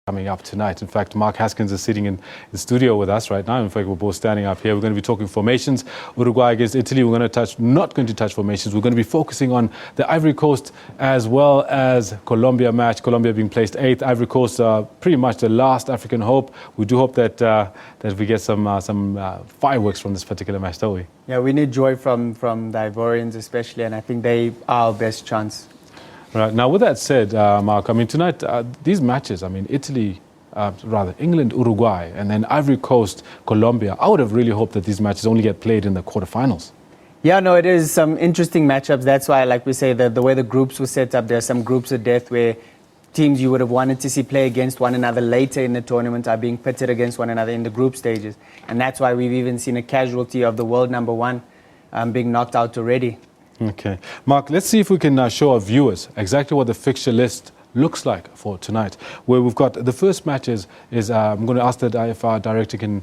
coming up tonight. In fact, Mark Haskins is sitting in the studio with us right now. In fact, we're both standing up here. We're going to be talking formations. Uruguay against Italy. We're going to not going to touch formations. We're going to be focusing on the Ivory Coast as well as Colombia match. Colombia being placed 8th. Ivory Coast pretty much the last African hope. We do hope that that we get some fireworks from this particular match, don't we? Yeah, we need joy from the Ivorians especially, and I think they are our best chance. Right. Now, with that said, Mark, I mean, tonight, these matches, I mean, England, Uruguay, and then Ivory Coast, Colombia, I would have really hoped that these matches only get played in the quarterfinals. Yeah, no, it is some interesting matchups. That's why, like we say, the way the groups were set up, there are some groups of death where teams you would have wanted to see play against one another later in the tournament are being pitted against one another in the group stages. And that's why we've even seen a casualty of the world #1 being knocked out already. Okay. Mark, let's see if we can show our viewers exactly what the fixture list looks like for tonight. Where we've got the first matches is I'm going to ask that if our director can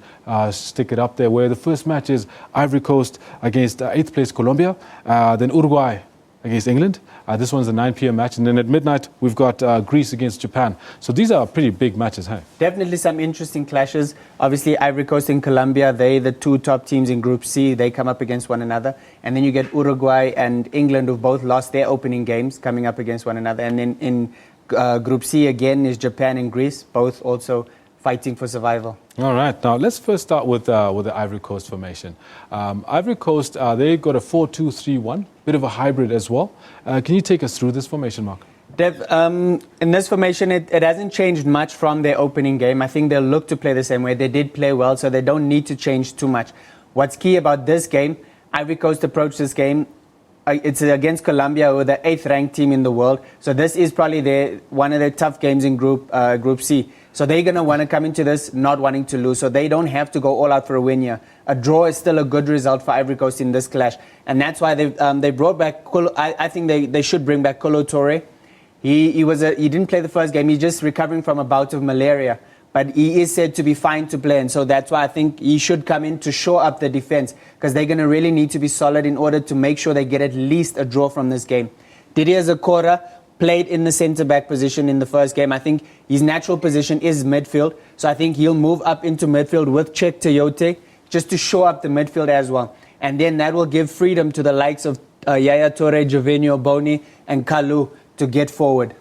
stick it up there, where the first match is Ivory Coast against 8th place Colombia, then Uruguay against England. This one's a 9 p.m. match. And then at midnight, we've got Greece against Japan. So these are pretty big matches, hey? Definitely some interesting clashes. Obviously, Ivory Coast and Colombia, they the two top teams in Group C. They come up against one another. And then you get Uruguay and England, who've both lost their opening games, coming up against one another. And then in Group C again is Japan and Greece, both also fighting for survival. All right. Now, let's first start with the Ivory Coast formation. Ivory Coast, they got a 4-2-3-1, bit of a hybrid as well. Can you take us through this formation, Mark? Dev, in this formation, it hasn't changed much from their opening game. I think they'll look to play the same way. They did play well, so they don't need to change too much. What's key about this game, Ivory Coast approached this game, it's against Colombia, who are the 8th ranked team in the world. So this is probably one of their tough games in Group C. So they're going to want to come into this not wanting to lose. So they don't have to go all out for a win here. A draw is still a good result for Ivory Coast in this clash. And that's why they brought back, I think they should bring back Kolo Touré. He didn't play the first game. He's just recovering from a bout of malaria. But he is said to be fine to play. And so that's why I think he should come in to shore up the defense, because they're going to really need to be solid in order to make sure they get at least a draw from this game. Didier Zakora played in the centre-back position in the first game. I think his natural position is midfield. So I think he'll move up into midfield with Cheick Tiote just to shore up the midfield as well. And then that will give freedom to the likes of Yaya Touré, Jovinho, Boni, and Kalou to get forward.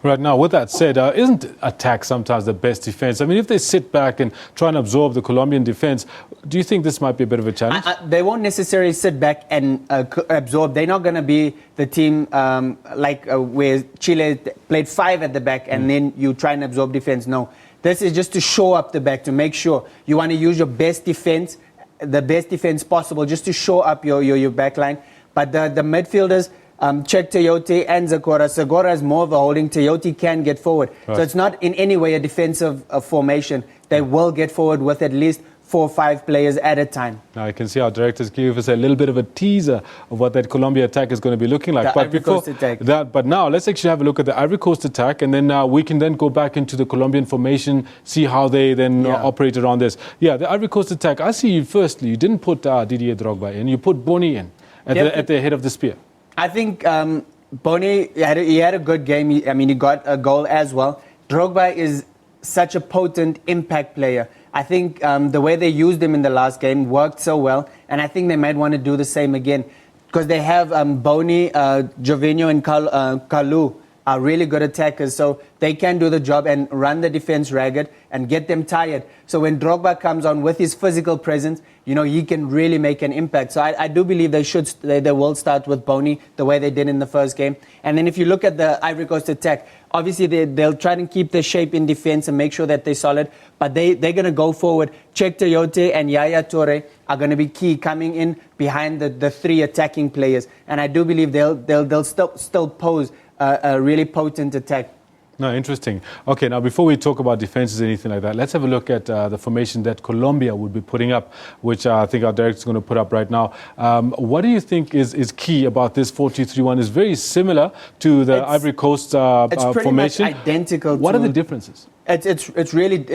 Right. Now, with that said, isn't attack sometimes the best defense? I mean, if they sit back and try and absorb the Colombian defense, do you think this might be a bit of a challenge? They won't necessarily sit back and absorb. They're not going to be the team where Chile played 5 at the back and then you try and absorb defense. No, this is just to shore up the back, to make sure you want to use your best defense, the best defense possible, just to shore up your back line. But the midfielders, Cheick Tiote and Zakora. Zakora is more of a holding. Tiote can get forward. Right. So it's not in any way a defensive formation. They will get forward with at least 4 or 5 players at a time. Now I can see our directors give us a little bit of a teaser of what that Colombia attack is going to be looking like. But now let's actually have a look at the Ivory Coast attack, and then we can then go back into the Colombian formation, see how they then operate around this. Yeah, the Ivory Coast attack. I see you firstly, you didn't put Didier Drogba in, you put Boni in at the head of the spear. I think Boni, he had a good game. He got a goal as well. Drogba is such a potent impact player. I think the way they used him in the last game worked so well, and I think they might want to do the same again, because they have Boni, Jovinho, and Kalou are really good attackers, so they can do the job and run the defense ragged and get them tired. So when Drogba comes on with his physical presence, he can really make an impact. So I do believe they will start with Boni the way they did in the first game. And then if you look at the Ivory Coast attack, obviously they'll try and keep their shape in defense and make sure that they're solid, but they're going to go forward. Cheick Tiote and Yaya Touré are going to be key, coming in behind the 3 attacking players. And I do believe they'll still pose a really potent attack. No, interesting. Okay, now before we talk about defenses or anything like that, let's have a look at the formation that Colombia would be putting up, which I think our director is going to put up right now. What do you think is key about this 4-2-3-1? It's very similar to the Ivory Coast formation. It's pretty much identical. What are the differences? It's really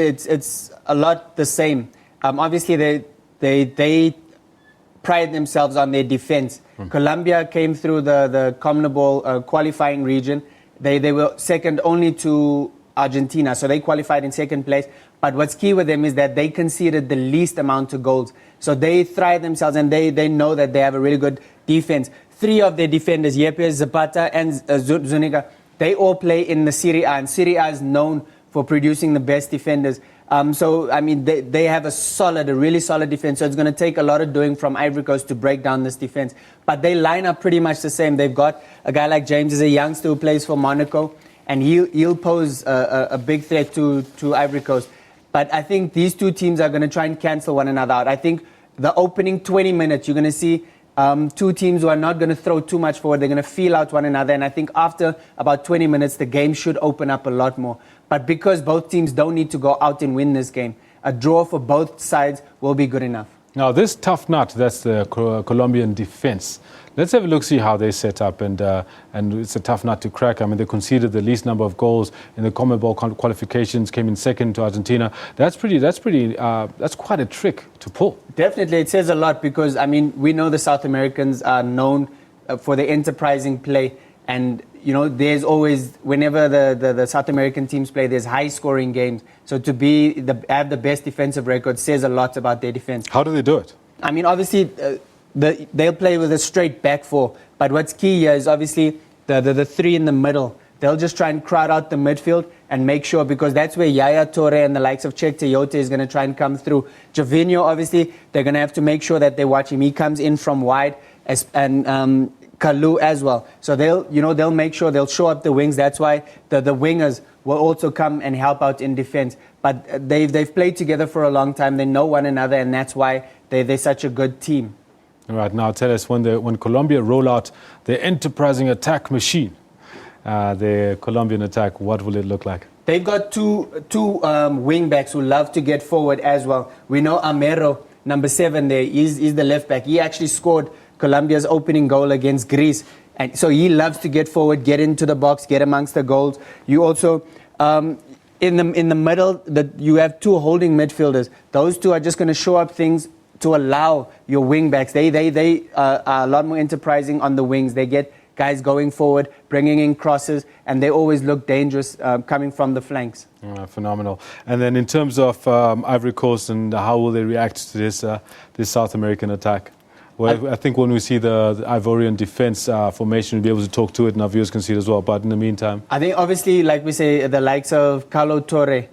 a lot the same. Obviously, they pride themselves on their defense. Colombia came through the CONMEBOL qualifying region. They were second only to Argentina, so they qualified in second place. But what's key with them is that they conceded the least amount of goals. So they thrive themselves, and they know that they have a really good defense. 3 of their defenders, Yepes, Zapata, and Zuniga, they all play in the Serie A, and Serie A is known for producing the best defenders. So, I mean, they have a really solid defense. So it's going to take a lot of doing from Ivory Coast to break down this defense. But they line up pretty much the same. They've got a guy like James, is a youngster who plays for Monaco, and he'll pose a big threat to Ivory Coast. But I think these two teams are going to try and cancel one another out. I think the opening 20 minutes, you're going to see two teams who are not going to throw too much forward. They're going to feel out one another. And I think after about 20 minutes, the game should open up a lot more. But because both teams don't need to go out and win this game, a draw for both sides will be good enough. Now, this tough nut, that's the Colombian defense. Let's have a look, see how they set up, and it's a tough nut to crack. I mean, they conceded the least number of goals in the CONMEBOL qualifications, came in second to Argentina. That's quite a trick to pull. Definitely, it says a lot because, I mean, we know the South Americans are known for their enterprising play, and you know, there's always, whenever the South American teams play, there's high-scoring games. So to have the best defensive record says a lot about their defense. How do they do it? I mean, obviously, they'll play with a straight back four. But what's key here is obviously the 3 in the middle. They'll just try and crowd out the midfield and make sure, because that's where Yaya Touré and the likes of Cheick Tiote is going to try and come through. Javinho, obviously, they're going to have to make sure that they watch him. He comes in from wide, and Kalu as well. So they'll make sure they'll show up the wings. That's why the wingers will also come and help out in defense. But they've played together for a long time. They know one another, and that's why they're such a good team. All right, now tell us, when Colombia roll out their enterprising attack machine, the Colombian attack, what will it look like? They've got two wing backs who love to get forward as well. We know Amero, number 7 there, is the left back. He actually scored Colombia's opening goal against Greece. And so he loves to get forward, get into the box, get amongst the goals. You also, in the middle, you have 2 holding midfielders. Those 2 are just going to show up things to allow your wing backs. They are a lot more enterprising on the wings. They get guys going forward, bringing in crosses, and they always look dangerous coming from the flanks. Phenomenal. And then in terms of Ivory Coast, and how will they react to this South American attack? Well, I think when we see the Ivorian defense formation, we'll be able to talk to it, and our viewers can see it as well. But in the meantime, I think obviously, like we say, the likes of Carlo Torre,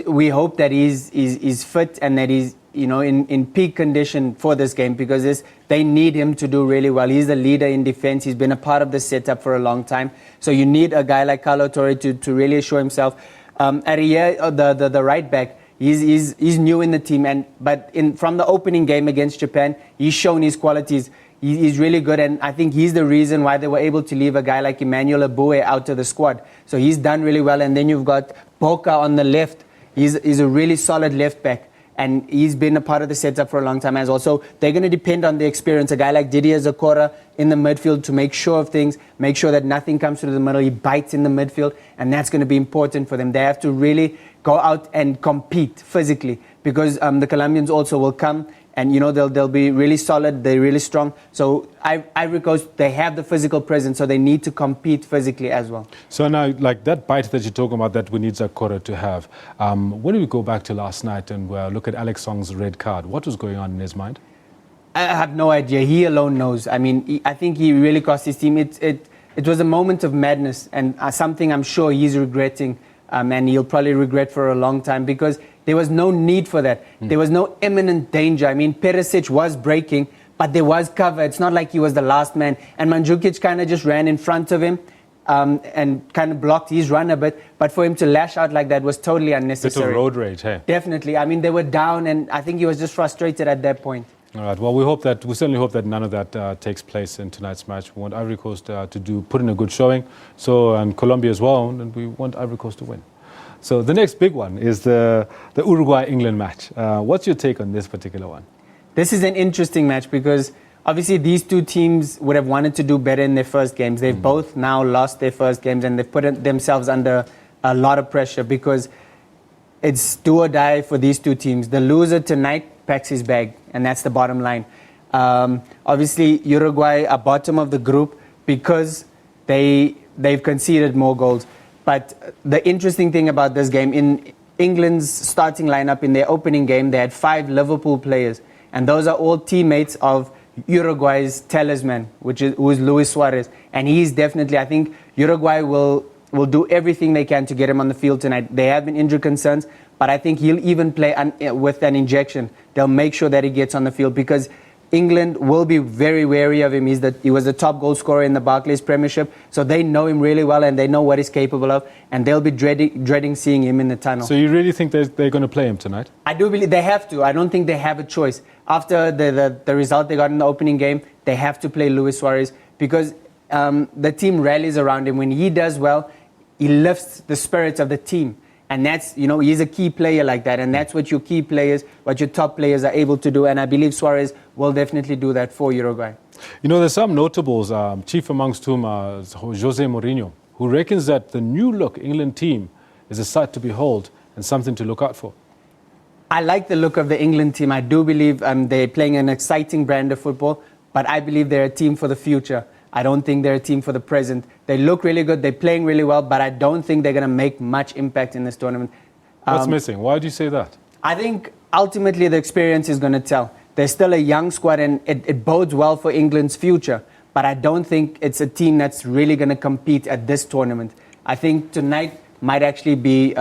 we hope that he's fit and that he's in peak condition for this game, because they need him to do really well. He's the leader in defense. He's been a part of the setup for a long time. So you need a guy like Carlo Torre to really show himself. Ariel, the right back, he's new in the team, but from the opening game against Japan, he's shown his qualities. He's really good, and I think he's the reason why they were able to leave a guy like Emmanuel Abue out of the squad. So he's done really well. And then you've got Boca on the left. He's a really solid left back, and he's been a part of the setup for a long time as well. So they're going to depend on the experience. A guy like Didier Zakora in the midfield to make sure of things, make sure that nothing comes through the middle. He bites in the midfield, and that's going to be important for them. They have to really go out and compete physically, because the Colombians also will come, and they'll be really solid. They're really strong. So Ivory Coast, they have the physical presence, so they need to compete physically as well. So now, like that bite that you're talking about, that we need Zakora to have. When we go back to last night and look at Alex Song's red card, what was going on in his mind? I have no idea. He alone knows. I mean, I think he really cost his team. It was a moment of madness, and something I'm sure he's regretting. And he'll probably regret for a long time, because there was no need for that. There was no imminent danger. I mean, Perisic was breaking, but there was cover. It's not like he was the last man. And Mandzukic kind of just ran in front of him and kind of blocked his run a bit. But for him to lash out like that was totally unnecessary. Bit of road rage, hey? Definitely. I mean, they were down, and I think he was just frustrated at that point. All right. Well, we certainly hope that none of that takes place in tonight's match. We want Ivory Coast to put in a good showing. So, and Colombia as well, and we want Ivory Coast to win. So the next big one is the Uruguay-England match. What's your take on this particular one? This is an interesting match, because obviously these two teams would have wanted to do better in their first games. They've both now lost their first games, and they've put themselves under a lot of pressure, because it's do or die for these two teams. The loser tonight packs his bag, and that's the bottom line. Obviously, Uruguay are bottom of the group because they've conceded more goals. But the interesting thing about this game, in England's starting lineup in their opening game, they had 5 Liverpool players. And those are all teammates of Uruguay's talisman, who is Luis Suarez. And he's definitely, I think Uruguay will do everything they can to get him on the field tonight. They have been injury concerns, but I think he'll even play with an injection. They'll make sure that he gets on the field because England will be very wary of him. He was the top goal scorer in the Barclays Premiership, so they know him really well and they know what he's capable of, and they'll be dreading seeing him in the tunnel. So you really think they're going to play him tonight? I do believe they have to. I don't think they have a choice. After the result they got in the opening game, they have to play Luis Suarez because the team rallies around him. When he does well, he lifts the spirits of the team. And that's, he's a key player like that. And that's what your key players, what your top players are able to do. And I believe Suarez will definitely do that for Uruguay. There's some notables, chief amongst whom Jose Mourinho, who reckons that the new look England team is a sight to behold and something to look out for. I like the look of the England team. I do believe they're playing an exciting brand of football, but I believe they're a team for the future. I don't think they're a team for the present. They look really good, they're playing really well, but I don't think they're going to make much impact in this tournament. What's missing? Why do you say that? I think ultimately the experience is going to tell. They're still a young squad and it bodes well for England's future, but I don't think it's a team that's really going to compete at this tournament. I think tonight might actually be,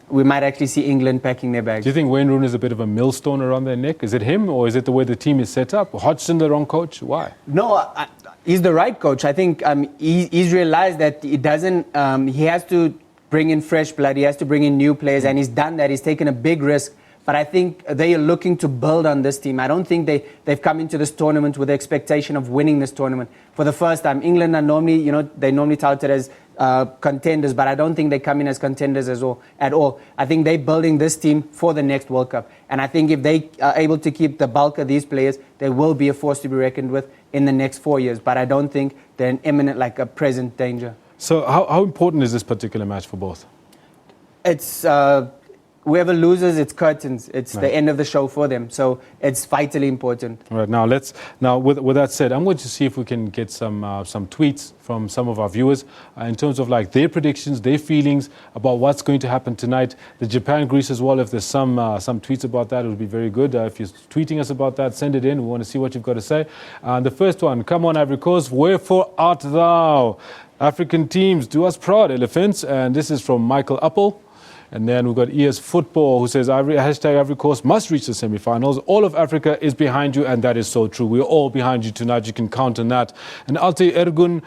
we might actually see England packing their bags. Do you think Wayne Rooney is a bit of a millstone around their neck? Is it him or is it the way the team is set up? Hodgson the wrong coach? Why? No, he's the right coach. I think he's realized that he doesn't. He has to bring in fresh blood. He has to bring in new players, and he's done that. He's taken a big risk. But I think they are looking to build on this team. I don't think they've come into this tournament with the expectation of winning this tournament for the first time. England are normally, they normally touted as contenders, but I don't think they come in as contenders at all. I think they're building this team for the next World Cup. And I think if they are able to keep the bulk of these players, they will be a force to be reckoned with in the next 4 years. But I don't think they're an imminent, like a present danger. So how important is this particular match for both? It's whoever loses, it's curtains. It's the end of the show for them. So it's vitally important. All right, now with that said, I'm going to see if we can get some tweets from some of our viewers in terms of like their predictions, their feelings about what's going to happen tonight. The Japan-Greece as well. If there's some tweets about that, it would be very good. If you're tweeting us about that, send it in. We want to see what you've got to say. The first one, come on Ivory Coast, wherefore art thou? African teams, do us proud, elephants. And this is from Michael Appel. And then we've got ES Football who says, hashtag Ivory Coast must reach the semi-finals. All of Africa is behind you, and that is so true. We're all behind you tonight. You can count on that. And Alte Ergun,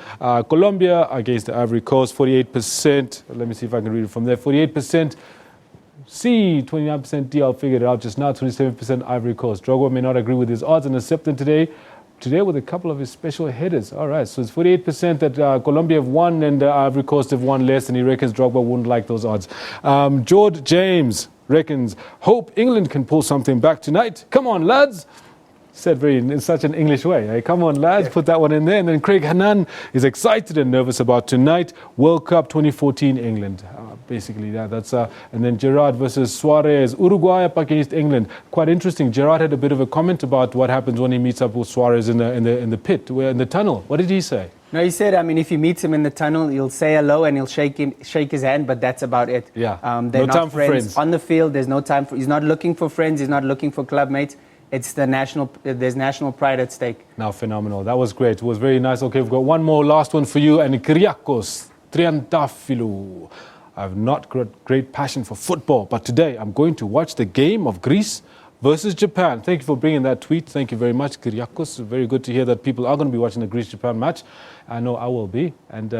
Colombia against the Ivory Coast, 48%. Let me see if I can read it from there. 48%. C, 29% D, I'll figure it out just now. 27% Ivory Coast. Drogba may not agree with his odds and accept them today with a couple of his special headers. All right, so it's 48% that Colombia have won and Ivory Coast have won less, and he reckons Drogba wouldn't like those odds. George James reckons, hope England can pull something back tonight. Come on, lads. Said in such an English way. Hey, come on, lads, put that one in there. And then Craig Hanan is excited and nervous about tonight. World Cup 2014 England. Basically, that's and then Gerard versus Suarez. Uruguay up against England. Quite interesting. Gerard had a bit of a comment about what happens when he meets up with Suarez in the pit, in the tunnel. What did he say? No, he said, if he meets him in the tunnel, he'll say hello and he'll shake his hand, but that's about it. Yeah. They're no not time for friends. On the field, there's no time for. He's not looking for friends. He's not looking for club mates. It's there's national pride at stake. Now, phenomenal. That was great. It was very nice. Okay, we've got one more last one for you. And Kyriakos Triantafylou. I have not got great passion for football, but today I'm going to watch the game of Greece versus Japan. Thank you for bringing that tweet. Thank you very much, Kyriakos. Very good to hear that people are going to be watching the Greece-Japan match. I know I will be. And,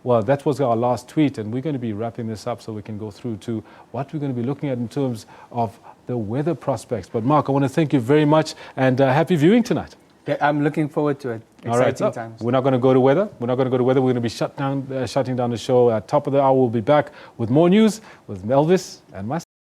well, that was our last tweet, and we're going to be wrapping this up so we can go through to what we're going to be looking at in terms of the weather prospects. But, Mark, I want to thank you very much, and happy viewing tonight. Yeah, I'm looking forward to it. Exciting times. We're not going to go to weather. We're going to be shutting down the show at top of the hour. We'll be back with more news with Elvis and myself.